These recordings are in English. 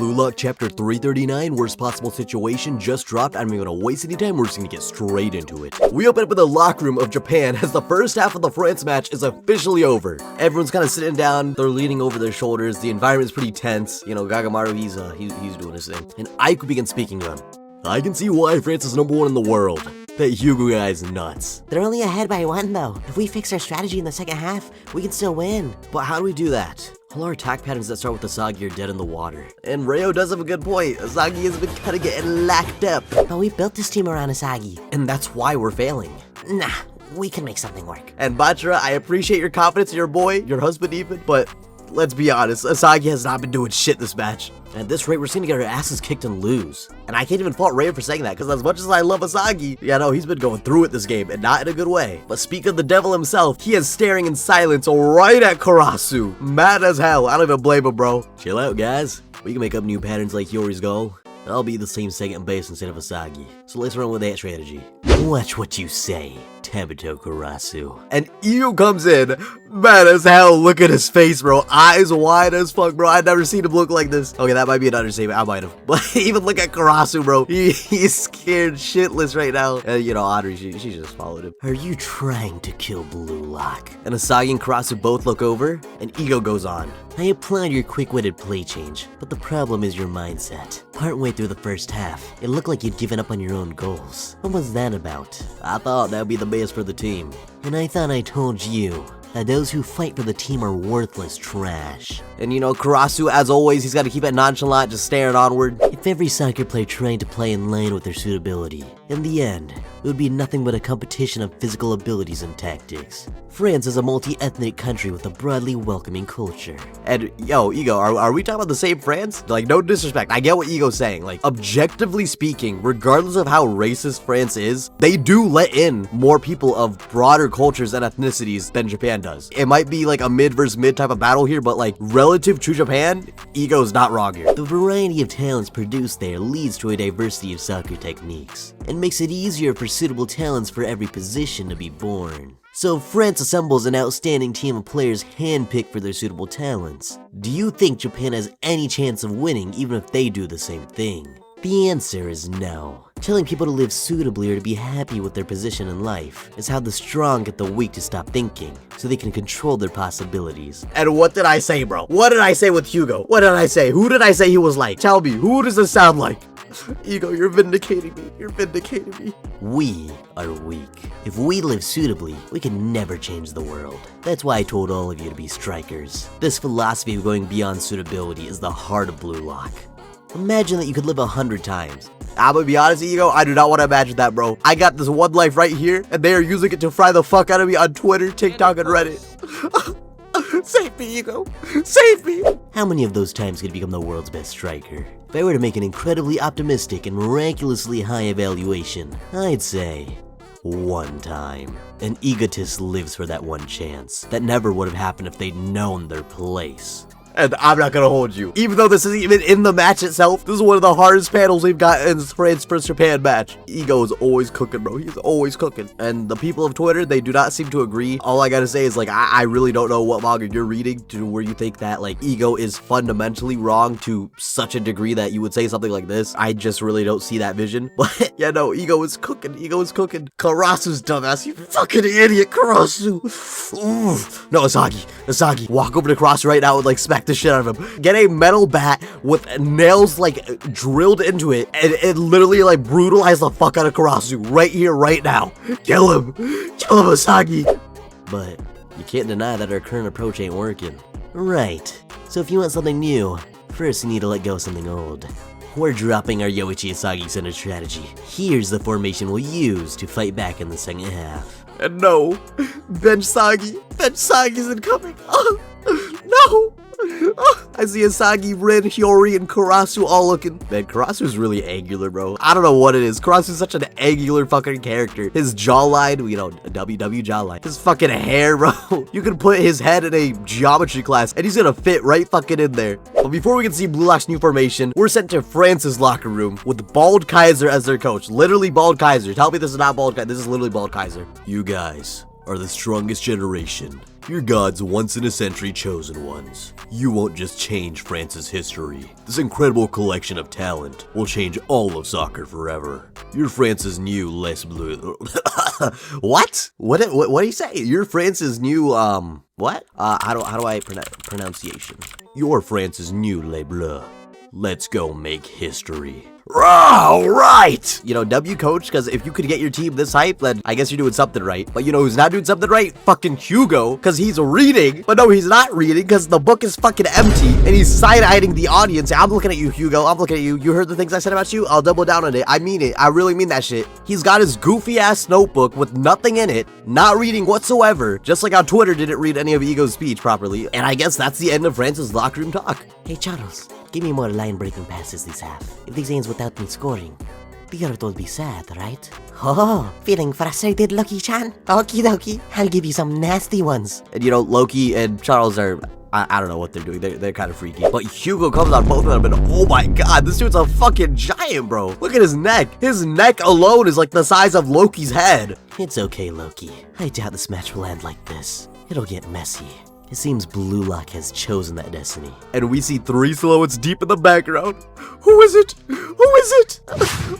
BLUELOCK Chapter 339, Worst Possible Situation, just dropped. I'm not gonna waste any time, we're just gonna get straight into it. We open up in the locker room of Japan as the first half of the France match is officially over. Everyone's kind of sitting down, they're leaning over their shoulders, the environment's pretty tense. You know, Gagamaru, he's doing his thing. And Aiku begins speaking to him. I can see why France is #1 in the world. That Hugo guy's nuts. They're only ahead by 1 though. If we fix our strategy in the second half, we can still win. But how do we do that? All our attack patterns that start with Isagi are dead in the water. And Ryo does have a good point. Isagi has been kind of getting lacked up. But we built this team around Isagi. And that's why we're failing. Nah, we can make something work. And Bachira, I appreciate your confidence in your boy, your husband even, but let's be honest, Isagi has not been doing shit this match. At this rate, we're seeing to get our asses kicked and lose. And I can't even fault Ryo for saying that, because as much as I love Isagi, yeah, no, he's been going through it this game, and not in a good way. But speak of the devil himself, he is staring in silence right at Karasu. Mad as hell. I don't even blame him, bro. Chill out, guys. We can make up new patterns like Hiyori's goal. I'll be the same second base instead of Isagi. So let's run with that strategy. Watch what you say, Tabito Karasu. And Io comes in, mad as hell. Look at his face, bro. Eyes wide as fuck, bro. I've never seen him look like this. Okay, that might be an understatement. I might have. But even look at Karasu, bro. He's scared shitless right now. And you know, Audrey, she just followed him. Are you trying to kill BLUELOCK? And Isagi and Karasu both look over, and Ego goes on. I applaud your quick-witted play change, but the problem is your mindset. Partway through the first half, it looked like you'd given up on your own goals. What was that about? I thought that'd be the best for the team. And I thought I told you that those who fight for the team are worthless trash. And you know, Karasu, as always, he's got to keep it nonchalant, just staring onward. If every soccer player tried to play in line with their suitability, in the end, it would be nothing but a competition of physical abilities and tactics. France is a multi-ethnic country with a broadly welcoming culture. And yo, Ego, are we talking about the same France? Like, no disrespect, I get what Ego's saying. Like, objectively speaking, regardless of how racist France is, they do let in more people of broader cultures and ethnicities than Japan does. It might be like a mid versus mid type of battle here, but like, relative to Japan, Ego's not wrong here. The variety of talents produced there leads to a diversity of soccer techniques, and makes it easier for suitable talents for every position to be born. So France assembles an outstanding team of players handpicked for their suitable talents. Do you think Japan has any chance of winning even if they do the same thing? The answer is no. Telling people to live suitably or to be happy with their position in life is how the strong get the weak to stop thinking, so they can control their possibilities. And what did I say, bro? What did I say with Hugo? What did I say? Who did I say he was like? Tell me, who does this sound like? Ego, you're vindicating me. You're vindicating me. We are weak. If we live suitably, we can never change the world. That's why I told all of you to be strikers. This philosophy of going beyond suitability is the heart of BLUELOCK. Imagine that you could live 100 times. I'm gonna be honest, Ego, I do not want to imagine that, bro. I got this one life right here, and they are using it to fry the fuck out of me on Twitter, TikTok, and Reddit. Save me, Ego. Save me. How many of those times could become the world's best striker? If I were to make an incredibly optimistic and miraculously high evaluation, I'd say 1 time. An egotist lives for that one chance. That never would have happened if they'd known their place. And I'm not gonna hold you. Even though this isn't even in the match itself, this is one of the hardest panels we've got in France vs Japan match. Ego is always cooking, bro. He's always cooking. And the people of Twitter, they do not seem to agree. All I gotta say is, like, I really don't know what manga you're reading to where you think that, like, Ego is fundamentally wrong to such a degree that you would say something like this. I just really don't see that vision. But, yeah, no, Ego is cooking. Ego is cooking. Karasu's dumbass. You fucking idiot, Karasu. Ooh. No, Isagi, walk over to Karasu right now and, like, smack the shit out of him. Get a metal bat with nails like drilled into it and literally like brutalize the fuck out of Karasu right here, right now. Kill him, Isagi. But you can't deny that our current approach ain't working. Right, so if you want something new, first you need to let go of something old. We're dropping our Yoichi Isagi center strategy. Here's the formation we'll use to fight back in the second half. And no, Bench Sagi isn't coming. No. I see Isagi, Rin, Hiyori, and Karasu all looking. Man, Karasu's really angular, bro. I don't know what it is. Karasu's such an angular fucking character. His jawline, you know, WW jawline. His fucking hair, bro. You can put his head in a geometry class, and he's gonna fit right fucking in there. But before we can see BLUELOCK's new formation, we're sent to France's locker room with Bald Kaiser as their coach. Literally Bald Kaiser. Tell me this is not Bald Kaiser. This is literally Bald Kaiser. You guys, are the strongest generation. You're God's once-in-a-century chosen ones. You won't just change France's history. This incredible collection of talent will change all of soccer forever. You're France's new Les Bleus. What? What do you say? You're France's new, what? How do I pronunciation? You're France's new Les Bleus. Let's go make history. All right! You know, W coach, because if you could get your team this hype, then I guess you're doing something right. But you know who's not doing something right? Fucking Hugo, because he's reading. But no, he's not reading, because the book is fucking empty, and he's side-eyeing the audience. I'm looking at you, Hugo. I'm looking at you. You heard the things I said about you? I'll double down on it. I mean it. I really mean that shit. He's got his goofy-ass notebook with nothing in it, not reading whatsoever, just like on Twitter didn't read any of Ego's speech properly. And I guess that's the end of France's locker room talk. Hey, Charles, give me more line-breaking passes this half. If this ends without me scoring, the earth will be sad, right? Oh, feeling frustrated, Loki-chan? Okie dokie, I'll give you some nasty ones. And you know, Loki and Charles are, I don't know what they're doing. They're kind of freaky. But Hugo comes on both of them and oh my god, this dude's a fucking giant, bro. Look at his neck. His neck alone is like the size of Loki's head. It's okay, Loki. I doubt this match will end like this. It'll get messy. It seems BLUELOCK has chosen that destiny. And we see 3 silhouettes deep in the background. Who is it? Who is it?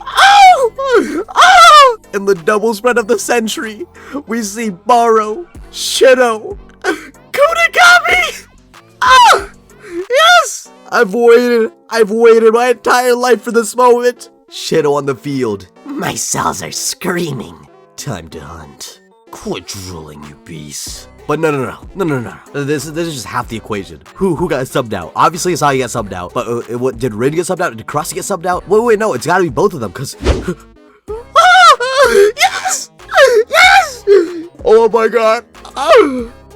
Oh! Oh! In the double spread of the century, we see Barou, Shido, Kunigami! Ah! Yes! I've waited my entire life for this moment. Shido on the field. My cells are screaming. Time to hunt. Quit drooling, you beast. But no. This is just half the equation. Who got subbed out? Obviously, Isagi got subbed out. But what did Rin get subbed out? Did Crossy get subbed out? Wait, no. It's got to be both of them, cause. Yes! Yes! Oh my god!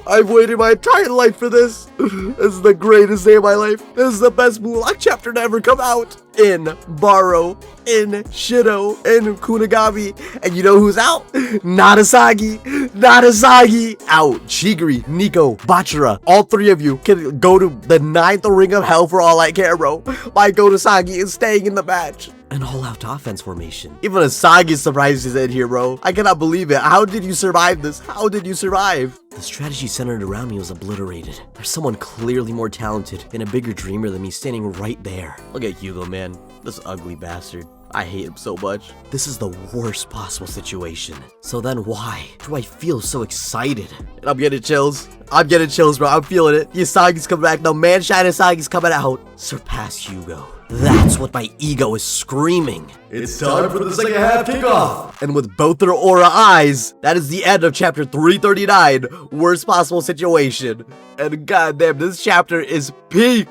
I've waited my entire life for this. This is the greatest day of my life. This is the best BLUELOCK chapter to ever come out. In Barou, in Shido, in Kunigami. And you know who's out? Not Isagi. Out. Shigiri, Nico, Bachira. All 3 of you can go to the 9th ring of hell for all I care, bro. My Go to Sagi is staying in the match. An all-out offense formation. Even Isagi is surprised he's in here, bro. I cannot believe it. How did you survive this? How did you survive? The strategy centered around me was obliterated. There's someone clearly more talented and a bigger dreamer than me standing right there. Look at Hugo, man. This ugly bastard. I hate him so much. This is the worst possible situation. So then why do I feel so excited? And I'm getting chills. Bro. I'm feeling it. The Isagi's coming back. No, Manshine Isagi's coming out. Surpass Hugo. That's what my ego is screaming. It's time for the second half kickoff. And with both their aura eyes, that is the end of chapter 339, worst possible situation. And goddamn, this chapter is peak.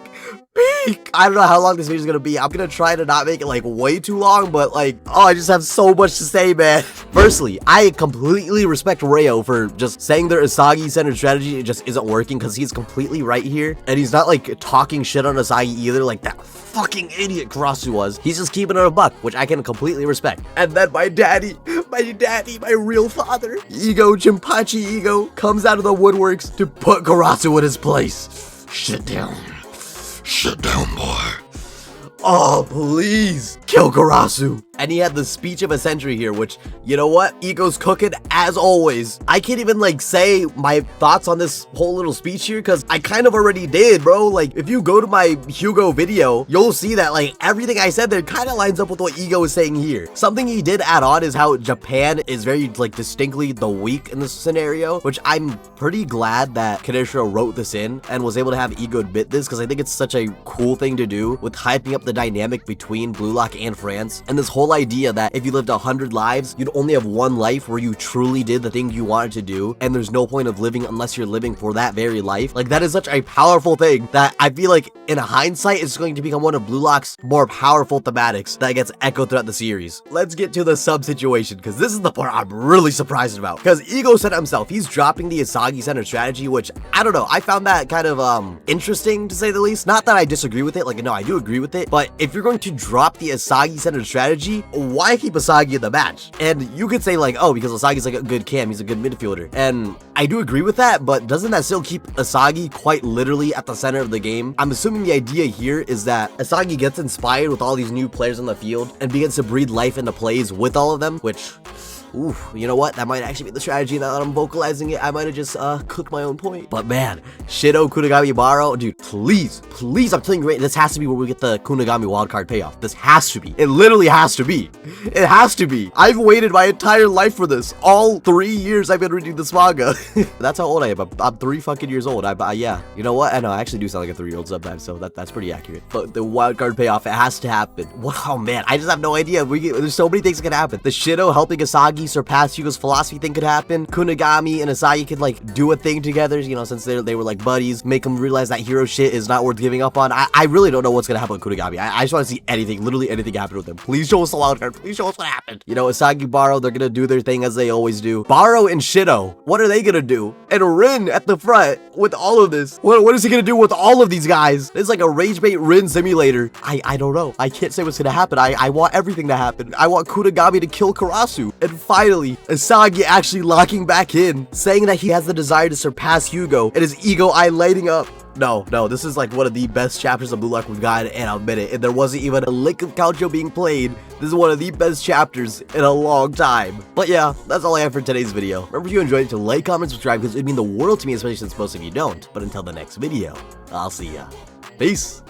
I don't know how long this video is gonna be. I'm gonna try to not make it like way too long, but like, oh, I just have so much to say, man. Firstly, I completely respect Ryo for just saying their Isagi-centered strategy just isn't working, because he's completely right here, and he's not like talking shit on Isagi either, like that fucking idiot Karasu was. He's just keeping it a buck, which I can completely respect. And then my daddy, my real father, Ego, Jinpachi Ego, comes out of the woodworks to put Karasu in his place. Shut down, boy. Oh, please. Kill Karasu. And he had the speech of a century here, which, you know what? Ego's cooking as always. I can't even like say my thoughts on this whole little speech here, because I kind of already did, bro. Like, if you go to my Hugo video, you'll see that like everything I said there kind of lines up with what Ego is saying here. Something he did add on is how Japan is very like distinctly the weak in this scenario, which I'm pretty glad that Kaneshiro wrote this in and was able to have Ego admit this, because I think it's such a cool thing to do with hyping up the dynamic between BLUELOCK and France, and this whole idea that if you lived 100 lives, you'd only have one life where you truly did the thing you wanted to do, and there's no point of living unless you're living for that very life. Like, that is such a powerful thing that I feel like in hindsight it's going to become one of BLUELOCK's more powerful thematics that gets echoed throughout the series. Let's get to the sub situation, because this is the part I'm really surprised about, because Ego said it himself, he's dropping the Isagi-centered strategy, which I don't know, I found that kind of interesting to say the least. Not that I disagree with it, like, no, I do agree with it, but if you're going to drop the Isagi-centered strategy, why keep Isagi in the match? And you could say like, oh, because Isagi's like a good cam, he's a good midfielder. And I do agree with that, but doesn't that still keep Isagi quite literally at the center of the game? I'm assuming the idea here is that Isagi gets inspired with all these new players on the field and begins to breathe life into plays with all of them, which Oof, you know what? That might actually be the strategy now that I'm vocalizing it. I might have just cooked my own point. But man, Shido Kunigami Barou, dude, please, I'm telling you, right, this has to be where we get the Kunigami wildcard payoff. This has to be. It literally has to be. It has to be. I've waited my entire life for this. All 3 years I've been reading this manga. That's how old I am. I'm 3 fucking years old. Yeah. You know what? I know, I actually do sound like a 3-year-old sometimes, so that's pretty accurate. But the wildcard payoff, it has to happen. Wow, man, I just have no idea. There's so many things that can happen. The Shido helping Isagi surpass Hugo's philosophy thing could happen. Kunigami and Isagi could like do a thing together, you know, since they were like buddies, make them realize that hero shit is not worth giving up on. I really don't know what's gonna happen with Kunigami. I just want to see anything, literally anything happen with him. Please show us the wildcard. Please show us what happened. You know, Isagi, Barou, they're gonna do their thing as they always do. Barou and Shido, what are they gonna do? And Rin at the front with all of this. What is he gonna do with all of these guys? It's like a rage bait Rin simulator. I don't know. I can't say what's gonna happen. I want everything to happen. I want Kunigami to kill Karasu. And finally, Isagi actually locking back in, saying that he has the desire to surpass Hugo and his ego eye lighting up. No, this is like one of the best chapters of Blue Lock we've gotten in a minute, and there wasn't even a lick of Gaucho being played. This is one of the best chapters in a long time. But yeah, that's all I have for today's video. Remember, if you enjoyed it, to like, comment, subscribe, because it'd mean the world to me, especially since most of you don't. But until the next video, I'll see ya. Peace.